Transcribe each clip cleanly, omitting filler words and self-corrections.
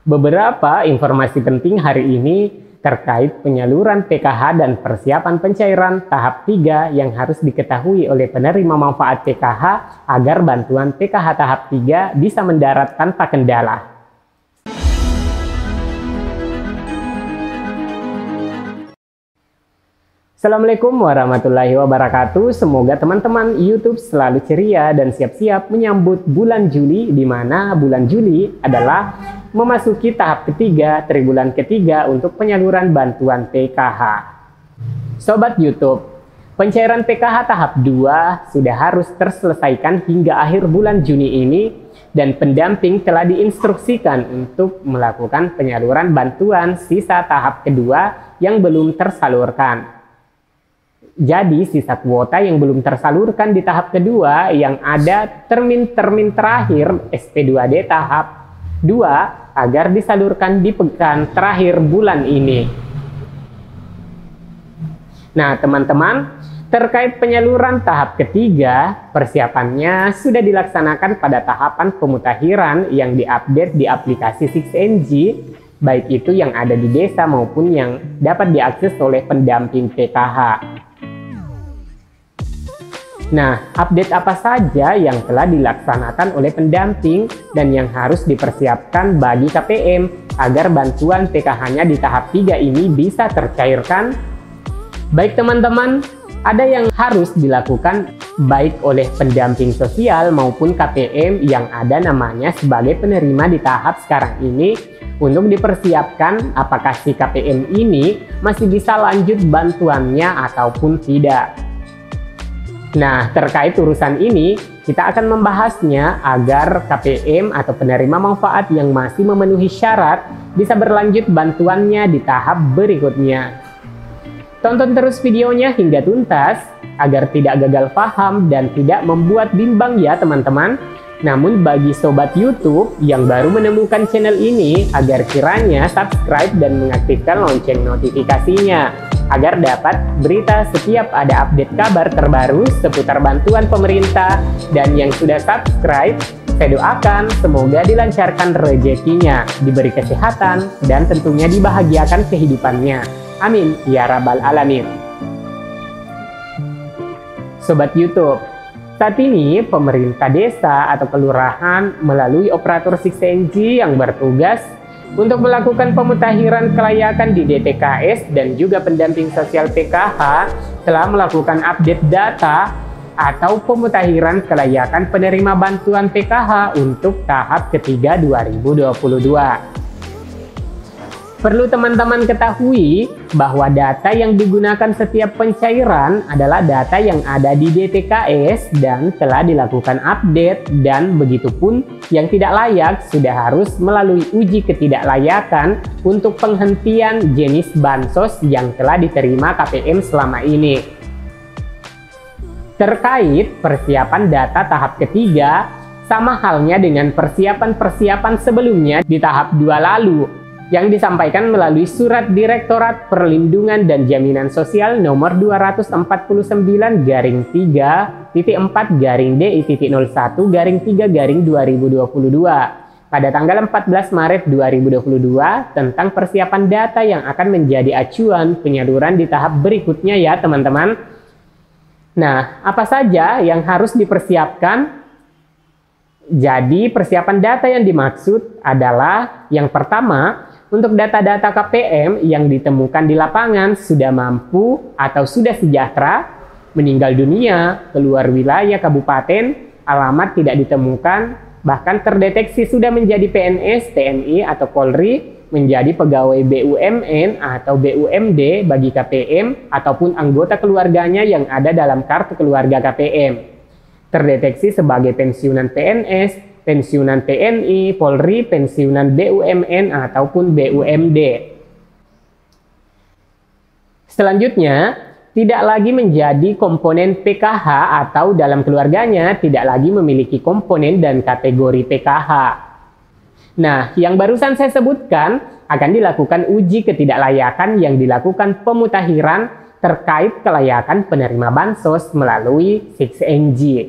Beberapa informasi penting hari ini terkait penyaluran PKH dan persiapan pencairan tahap 3 yang harus diketahui oleh penerima manfaat PKH agar bantuan PKH tahap 3 bisa mendarat tanpa kendala. Assalamualaikum warahmatullahi wabarakatuh. Semoga teman-teman YouTube selalu ceria dan siap-siap menyambut bulan Juli, di mana bulan Juli adalah memasuki tahap ketiga, triwulan ketiga untuk penyaluran bantuan PKH. Sobat YouTube, pencairan PKH tahap 2 sudah harus terselesaikan hingga akhir bulan Juni ini, dan pendamping telah diinstruksikan untuk melakukan penyaluran bantuan sisa tahap kedua yang belum tersalurkan. Jadi sisa kuota yang belum tersalurkan di tahap kedua yang ada termin-termin terakhir SP2D tahap 2 agar disalurkan di pekan terakhir bulan ini. Nah teman-teman, terkait penyaluran tahap ketiga, persiapannya sudah dilaksanakan pada tahapan pemutakhiran yang diupdate di aplikasi 6NG, baik itu yang ada di desa maupun yang dapat diakses oleh pendamping PKH. Nah, update apa saja yang telah dilaksanakan oleh pendamping dan yang harus dipersiapkan bagi KPM agar bantuan PKH-nya di tahap 3 ini bisa tercairkan? Baik teman-teman, ada yang harus dilakukan baik oleh pendamping sosial maupun KPM yang ada namanya sebagai penerima di tahap sekarang ini untuk dipersiapkan apakah si KPM ini masih bisa lanjut bantuannya ataupun tidak. Nah, terkait urusan ini, kita akan membahasnya agar KPM atau penerima manfaat yang masih memenuhi syarat bisa berlanjut bantuannya di tahap berikutnya. Tonton terus videonya hingga tuntas agar tidak gagal paham dan tidak membuat bimbang ya teman-teman. Namun bagi sobat YouTube yang baru menemukan channel ini, agar kiranya subscribe dan mengaktifkan lonceng notifikasinya agar dapat berita setiap ada update kabar terbaru seputar bantuan pemerintah. Dan yang sudah subscribe, saya doakan semoga dilancarkan rezekinya, diberi kesehatan, dan tentunya dibahagiakan kehidupannya. Amin ya rabbal alamin. Sobat YouTube, saat ini pemerintah desa atau kelurahan melalui operator 6NG yang bertugas untuk melakukan pemutakhiran kelayakan di DTKS dan juga pendamping sosial PKH telah melakukan update data atau pemutakhiran kelayakan penerima bantuan PKH untuk tahap ketiga 2022. Perlu teman-teman ketahui bahwa data yang digunakan setiap pencairan adalah data yang ada di DTKS dan telah dilakukan update, dan begitupun yang tidak layak sudah harus melalui uji ketidaklayakan untuk penghentian jenis bansos yang telah diterima KPM selama ini. Terkait persiapan data tahap ketiga, sama halnya dengan persiapan-persiapan sebelumnya di tahap 2 lalu, yang disampaikan melalui Surat Direktorat Perlindungan dan Jaminan Sosial nomor 249/DI.1/3-2022 pada tanggal 14 Maret 2022 tentang persiapan data yang akan menjadi acuan penyaluran di tahap berikutnya ya teman-teman. Nah, apa saja yang harus dipersiapkan? Jadi persiapan data yang dimaksud adalah yang pertama, untuk data-data KPM yang ditemukan di lapangan sudah mampu atau sudah sejahtera, meninggal dunia, keluar wilayah kabupaten, alamat tidak ditemukan, bahkan terdeteksi sudah menjadi PNS, TNI atau Polri, menjadi pegawai BUMN atau BUMD bagi KPM ataupun anggota keluarganya yang ada dalam kartu keluarga KPM. Terdeteksi sebagai pensiunan PNS, pensiunan TNI, Polri, pensiunan BUMN ataupun BUMD. Selanjutnya, tidak lagi menjadi komponen PKH atau dalam keluarganya tidak lagi memiliki komponen dan kategori PKH. Nah, yang barusan saya sebutkan akan dilakukan uji ketidaklayakan yang dilakukan pemutakhiran terkait kelayakan penerima bansos melalui 6NG.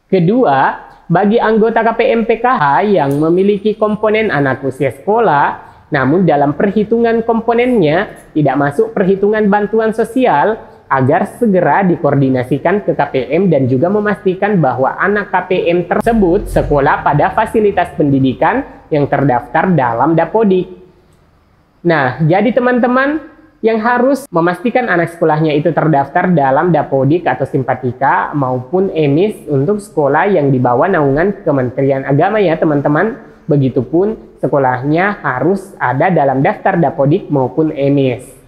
Kedua, Bagi anggota KPM PKH yang memiliki komponen anak usia sekolah, namun dalam perhitungan komponennya tidak masuk perhitungan bantuan sosial, agar segera dikoordinasikan ke KPM dan juga memastikan bahwa anak KPM tersebut sekolah pada fasilitas pendidikan yang terdaftar dalam Dapodik. Nah, jadi teman-teman yang harus memastikan anak sekolahnya itu terdaftar dalam Dapodik atau Simpatika maupun EMIS untuk sekolah yang di bawah naungan Kementerian Agama ya teman-teman. Begitupun sekolahnya harus ada dalam daftar Dapodik maupun EMIS.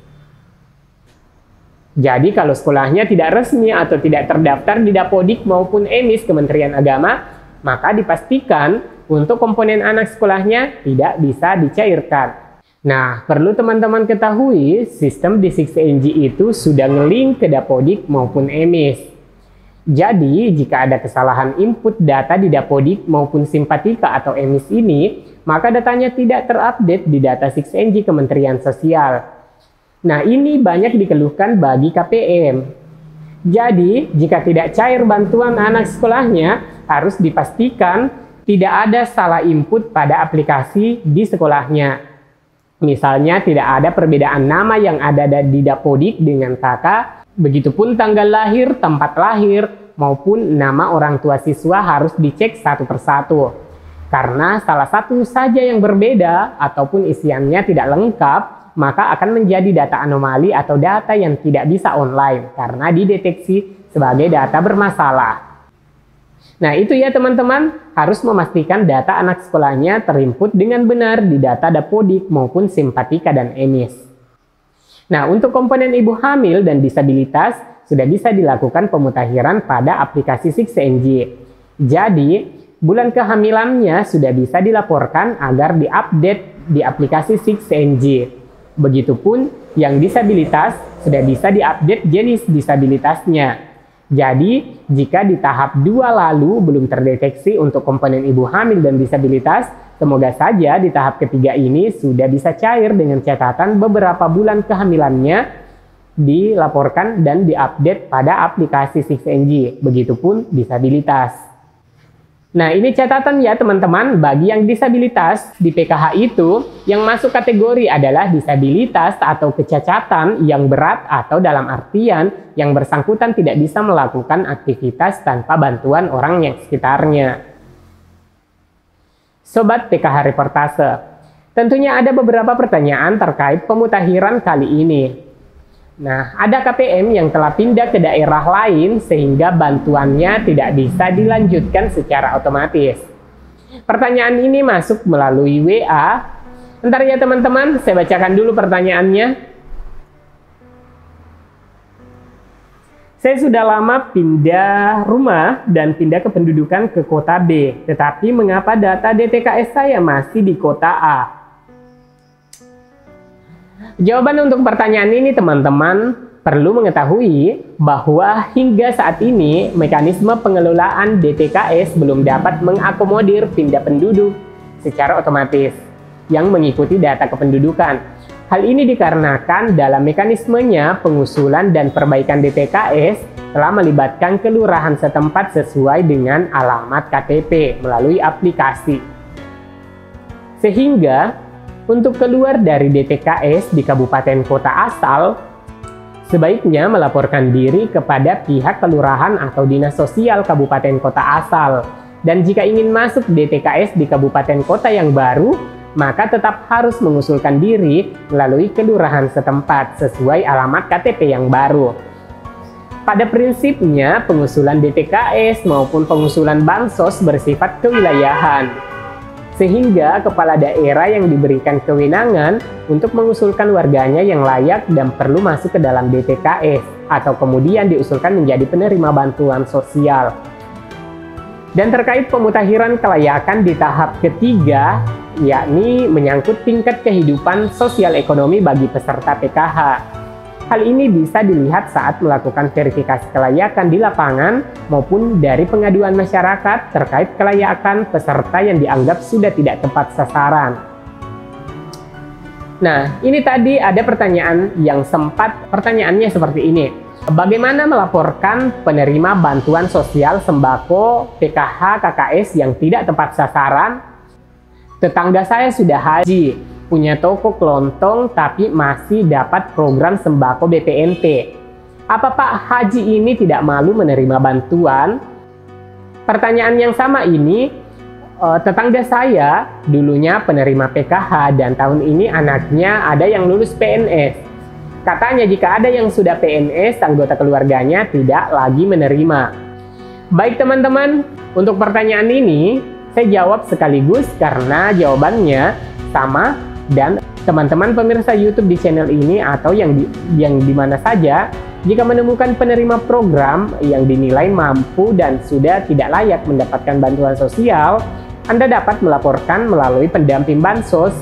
Jadi kalau sekolahnya tidak resmi atau tidak terdaftar di Dapodik maupun EMIS Kementerian Agama, maka dipastikan untuk komponen anak sekolahnya tidak bisa dicairkan. Nah, perlu teman-teman ketahui, sistem D6NG itu sudah nge-link ke Dapodik maupun EMIS. Jadi, jika ada kesalahan input data di Dapodik maupun Simpatika atau EMIS ini, maka datanya tidak terupdate di data 6NG Kementerian Sosial. Nah, ini banyak dikeluhkan bagi KPM. Jadi, jika tidak cair bantuan anak sekolahnya, harus dipastikan tidak ada salah input pada aplikasi di sekolahnya. Misalnya tidak ada perbedaan nama yang ada di Dapodik dengan kakak, begitupun tanggal lahir, tempat lahir, maupun nama orang tua siswa harus dicek satu persatu. Karena salah satu saja yang berbeda ataupun isiannya tidak lengkap, maka akan menjadi data anomali atau data yang tidak bisa online karena dideteksi sebagai data bermasalah. Nah itu ya teman-teman, harus memastikan data anak sekolahnya terinput dengan benar di data Dapodik maupun Simpatika dan EMIS. Nah untuk komponen ibu hamil dan disabilitas sudah bisa dilakukan pemutakhiran pada aplikasi 6NG. Jadi bulan kehamilannya sudah bisa dilaporkan agar diupdate di aplikasi 6NG. Begitupun yang disabilitas sudah bisa diupdate jenis disabilitasnya. Jadi, jika di tahap 2 lalu belum terdeteksi untuk komponen ibu hamil dan disabilitas, semoga saja di tahap ketiga ini sudah bisa cair dengan catatan beberapa bulan kehamilannya dilaporkan dan diupdate pada aplikasi 6NG. Begitupun disabilitas. Nah, ini catatan ya teman-teman, bagi yang disabilitas di PKH itu, yang masuk kategori adalah disabilitas atau kecacatan yang berat atau dalam artian yang bersangkutan tidak bisa melakukan aktivitas tanpa bantuan orang yang sekitarnya. Sobat PKH Reportase, tentunya ada beberapa pertanyaan terkait pemutakhiran kali ini. Nah, ada KPM yang telah pindah ke daerah lain sehingga bantuannya tidak bisa dilanjutkan secara otomatis. Pertanyaan ini masuk melalui WA. Bentar ya teman-teman, saya bacakan dulu pertanyaannya. Saya sudah lama pindah rumah dan pindah kependudukan ke kota B, tetapi mengapa data DTKS saya masih di kota A? Jawaban untuk pertanyaan ini teman-teman perlu mengetahui bahwa hingga saat ini mekanisme pengelolaan DTKS belum dapat mengakomodir pindah penduduk secara otomatis yang mengikuti data kependudukan. Hal ini dikarenakan dalam mekanismenya pengusulan dan perbaikan DTKS telah melibatkan kelurahan setempat sesuai dengan alamat KTP melalui aplikasi. Sehingga untuk keluar dari DTKS di kabupaten kota asal, sebaiknya melaporkan diri kepada pihak kelurahan atau dinas sosial kabupaten kota asal. Dan jika ingin masuk DTKS di kabupaten kota yang baru, maka tetap harus mengusulkan diri melalui kelurahan setempat sesuai alamat KTP yang baru. Pada prinsipnya, pengusulan DTKS maupun pengusulan bansos bersifat kewilayahan. Sehingga kepala daerah yang diberikan kewenangan untuk mengusulkan warganya yang layak dan perlu masuk ke dalam DTKS atau kemudian diusulkan menjadi penerima bantuan sosial. Dan terkait pemutakhiran kelayakan di tahap ketiga, yakni menyangkut tingkat kehidupan sosial ekonomi bagi peserta PKH. Hal ini bisa dilihat saat melakukan verifikasi kelayakan di lapangan maupun dari pengaduan masyarakat terkait kelayakan peserta yang dianggap sudah tidak tepat sasaran. Nah, ini tadi ada pertanyaan yang pertanyaannya seperti ini. Bagaimana melaporkan penerima bantuan sosial sembako, PKH, KKS yang tidak tepat sasaran? Tetangga saya sudah haji, punya toko kelontong tapi masih dapat program sembako BPNT. Apa Pak Haji ini tidak malu menerima bantuan? Pertanyaan yang sama ini, tetangga saya dulunya penerima PKH dan tahun ini anaknya ada yang lulus PNS. Katanya jika ada yang sudah PNS, anggota keluarganya tidak lagi menerima. Baik teman-teman, untuk pertanyaan ini saya jawab sekaligus karena jawabannya sama, dan teman-teman pemirsa YouTube di channel ini atau yang di mana saja, jika menemukan penerima program yang dinilai mampu dan sudah tidak layak mendapatkan bantuan sosial, Anda dapat melaporkan melalui pendamping bansos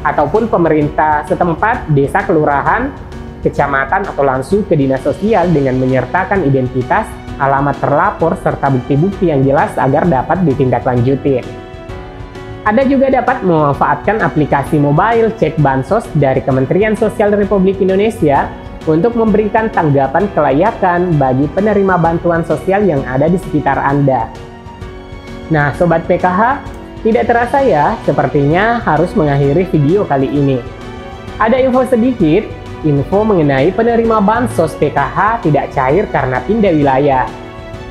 ataupun pemerintah setempat, desa, kelurahan, kecamatan, atau langsung ke dinas sosial dengan menyertakan identitas, alamat terlapor, serta bukti-bukti yang jelas agar dapat ditindaklanjuti. Anda juga dapat memanfaatkan aplikasi mobile Cek Bansos dari Kementerian Sosial Republik Indonesia untuk memberikan tanggapan kelayakan bagi penerima bantuan sosial yang ada di sekitar Anda. Nah, Sobat PKH, tidak terasa ya, sepertinya harus mengakhiri video kali ini. Ada info sedikit, info mengenai penerima bansos PKH tidak cair karena pindah wilayah.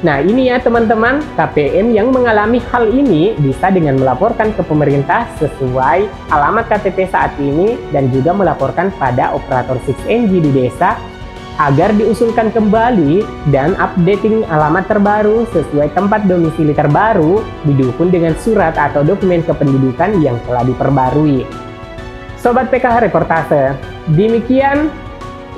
Nah ini ya teman-teman, KPM yang mengalami hal ini bisa dengan melaporkan ke pemerintah sesuai alamat KTP saat ini dan juga melaporkan pada operator 6NG di desa agar diusulkan kembali dan updating alamat terbaru sesuai tempat domisili terbaru didukung dengan surat atau dokumen kependudukan yang telah diperbarui. Sobat PKH Reportase, demikian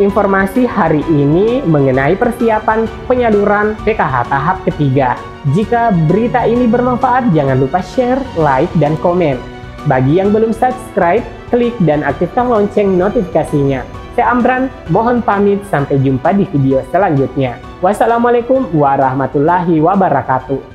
informasi hari ini mengenai persiapan penyaluran PKH tahap ketiga. Jika berita ini bermanfaat, jangan lupa share, like, dan komen. Bagi yang belum subscribe, klik dan aktifkan lonceng notifikasinya. Saya Amran, mohon pamit, sampai jumpa di video selanjutnya. Wassalamualaikum warahmatullahi wabarakatuh.